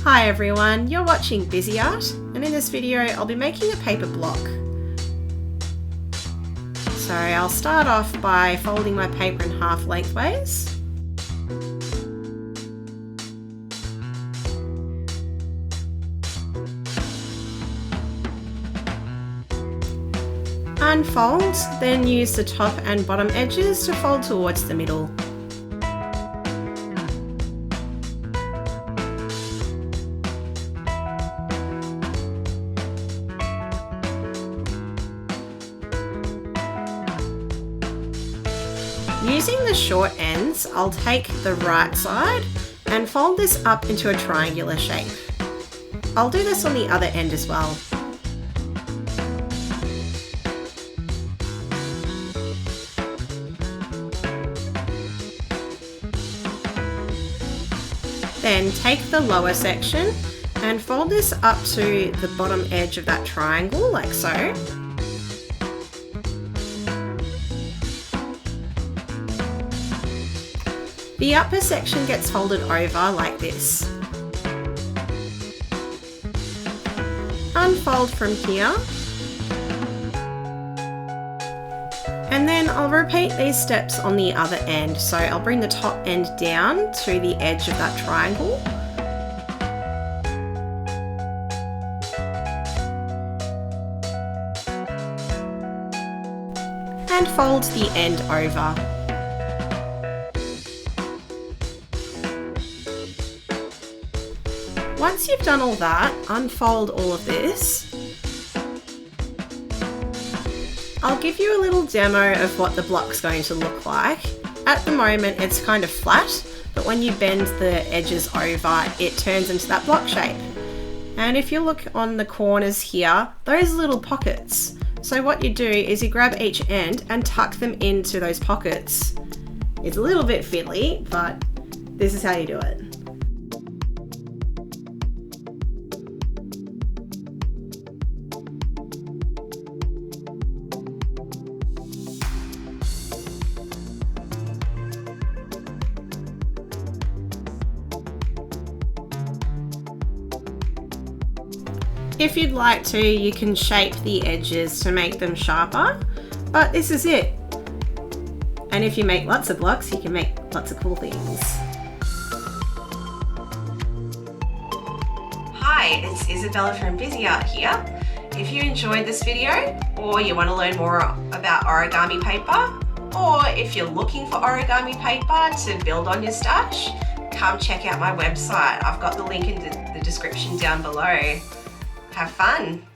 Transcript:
Hi everyone, you're watching Bizzi Art, and in this video I'll be making a paper block. So I'll start off by folding my paper in half lengthways. Unfold, then use the top and bottom edges to fold towards the middle. Using the short ends, I'll take the right side and fold this up into a triangular shape. I'll do this on the other end as well. Then take the lower section and fold this up to the bottom edge of that triangle, like so. The upper section gets folded over like this. Unfold from here. And then I'll repeat these steps on the other end. So I'll bring the top end down to the edge of that triangle. And fold the end over. Once you've done all that, unfold all of this. I'll give you a little demo of what the block's going to look like. At the moment it's kind of flat, but when you bend the edges over, it turns into that block shape. And if you look on the corners here, those little pockets. So what you do is you grab each end and tuck them into those pockets. It's a little bit fiddly, but this is how you do it. If you'd like to, you can shape the edges to make them sharper, but this is it. And if you make lots of blocks, you can make lots of cool things. Hi, it's Isabella from Bizzi Art here. If you enjoyed this video, or you want to learn more about origami paper, or if you're looking for origami paper to build on your stash, come check out my website. I've got the link in the description down below. Have fun!